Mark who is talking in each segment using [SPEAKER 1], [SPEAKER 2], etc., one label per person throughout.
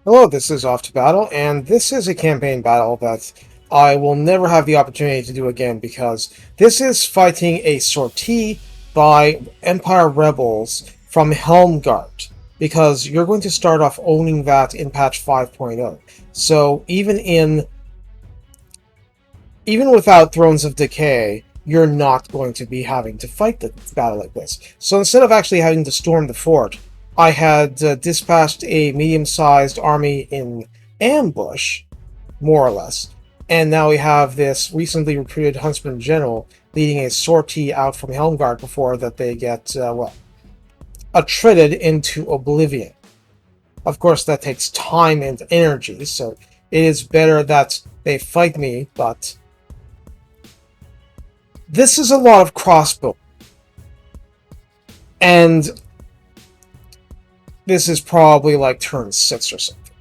[SPEAKER 1] Hello, this is Off to Battle, and this is a campaign battle that I will never have the opportunity to do again because this is fighting a sortie by Empire rebels from Helmgart. Because you're going to start off owning that in patch 5.0. So even without Thrones of Decay, you're not going to be having to fight the battle like this. So instead of actually having to storm the fort, I had dispatched a medium-sized army in ambush, more or less. And now we have this recently recruited Huntsman General leading a sortie out from Helmgart before that they get, attrited into oblivion. Of course, that takes time and energy, so it is better that they fight me, but this is a lot of crossbow. And this is probably like turn 6 or something.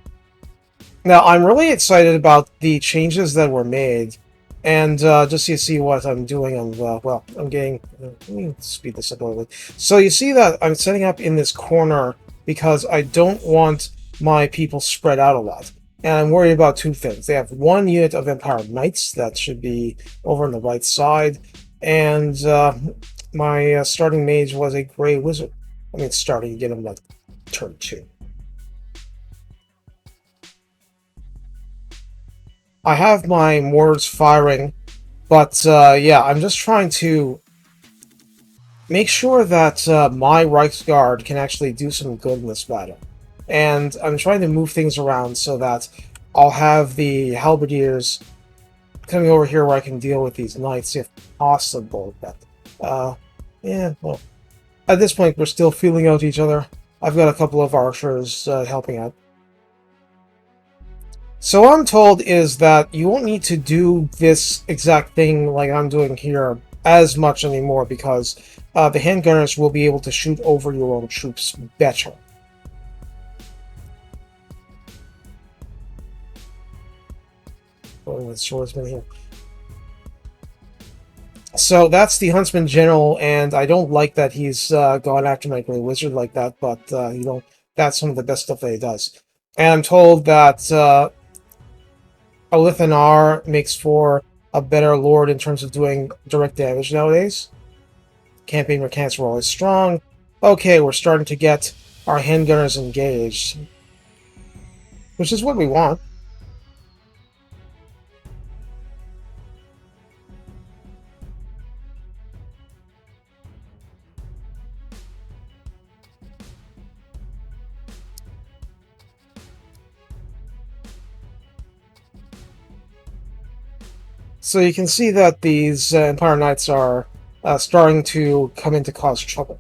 [SPEAKER 1] Now, I'm really excited about the changes that were made. And just so you see what I'm doing, I'm getting... let me speed this up a little bit. So you see that I'm setting up in this corner because I don't want my people spread out a lot. And I'm worried about two things. They have one unit of Empire Knights that should be over on the right side. And my starting mage was a Grey Wizard. I mean, starting to get him like turn 2. I have my mortars firing, but yeah, I'm just trying to make sure that my Reiksguard can actually do some good in this battle. And I'm trying to move things around so that I'll have the Halberdiers coming over here where I can deal with these knights if possible. But, yeah, well, at this point we're still feeling out each other. I've got a couple of archers helping out. So what I'm told is that you won't need to do this exact thing like I'm doing here as much anymore because the handgunners will be able to shoot over your own troops better. Going with swordsman here. So that's the Huntsman General, and I don't like that he's gone after my Grey Wizard like that, but, you know, that's some of the best stuff that he does. And I'm told that Olithanar makes for a better lord in terms of doing direct damage nowadays. Campaign mechanics were always strong. Okay, we're starting to get our handgunners engaged, which is what we want. So you can see that these Empire Knights are starting to come in to cause trouble.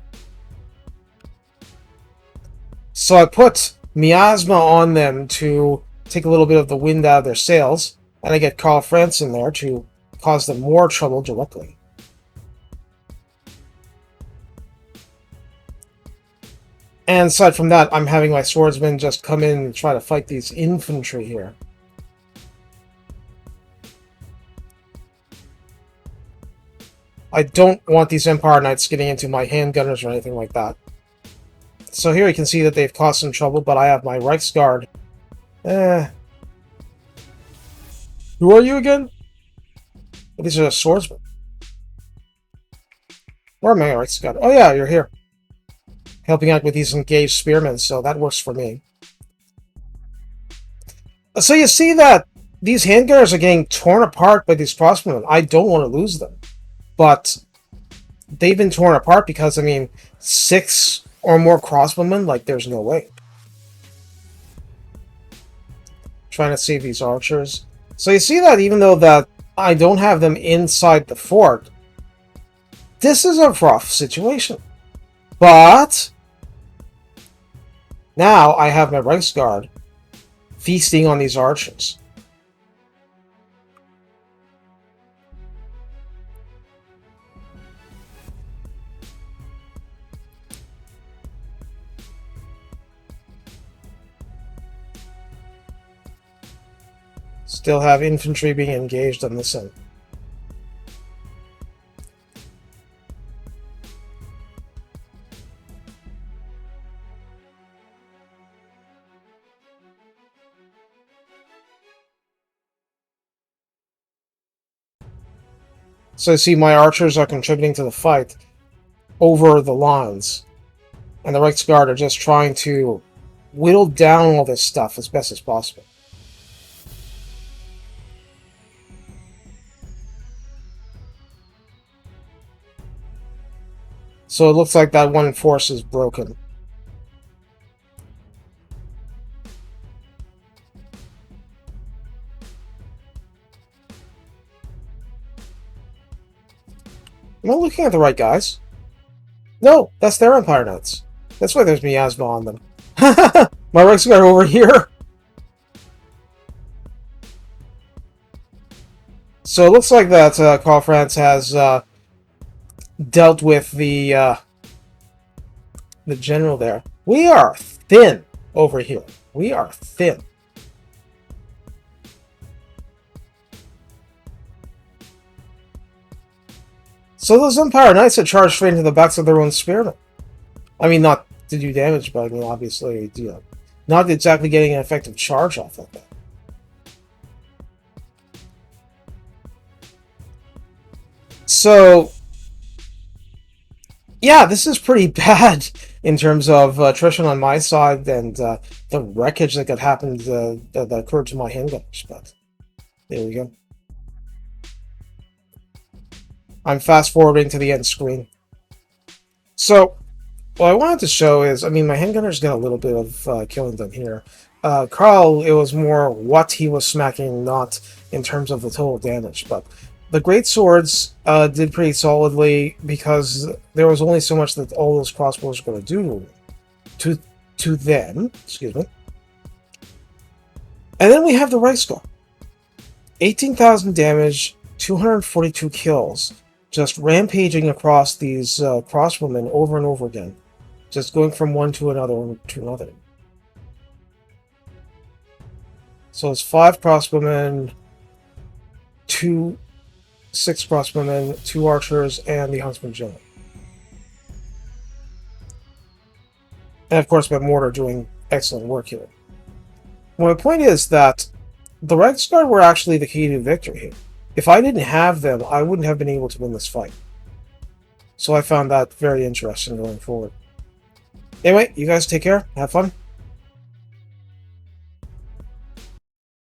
[SPEAKER 1] So I put miasma on them to take a little bit of the wind out of their sails, and I get Karl Franz in there to cause them more trouble directly. And aside from that, I'm having my swordsmen just come in and try to fight these infantry here. I don't want these Empire Knights getting into my handgunners or anything like that. So here you can see that they've caused some trouble, but I have my Reiksguard. Who are you again? These are swordsmen. Where am I, Reiksguard? Oh yeah, you're here. Helping out with these engaged spearmen, so that works for me. So you see that these handgunners are getting torn apart by these crossbowmen. I don't want to lose them. But they've been torn apart because, I mean, 6 or more crossbowmen, like, there's no way. Trying to save these archers. So you see that even though that I don't have them inside the fort, this is a rough situation. But now I have my Reiksguard feasting on these archers. Still have infantry being engaged on this end. So I see my archers are contributing to the fight over the lines. And the Reiksguard are just trying to whittle down all this stuff as best as possible. So it looks like that one force is broken. Am I looking at the right guys? No, that's their Empire Knights. That's why there's miasma on them. My Reiksguard over here. So it looks like that Karl Franz has dealt with the general there. We are thin over here. We are thin. So those Empire Knights had charged straight into the backs of their own spearmen. I mean, not to do damage, but I mean, obviously, you know, not exactly getting an effective charge off like that. So, yeah, this is pretty bad in terms of attrition on my side and the wreckage that could happen that occurred to my handgunners. But there we go. I'm fast forwarding to the end screen. So, what I wanted to show is, I mean, my handgunners got a little bit of killing done here. Karl, it was more what he was smacking, not in terms of the total damage. But the great swords did pretty solidly because there was only so much that all those crossbows were going to do to them. Excuse me. And then we have the Reiksguard. 18,000 damage, 242 kills. Just rampaging across these crossbowmen over and over again. Just going from one to another to another. So it's 5 crossbowmen, 6 crossbowmen, 2 archers, and the huntsman general. And of course my mortar doing excellent work here. Well, my point is that the Reiksguard were actually the key to victory here. If I didn't have them, I wouldn't have been able to win this fight. So I found that very interesting going forward. Anyway, you guys take care. Have fun.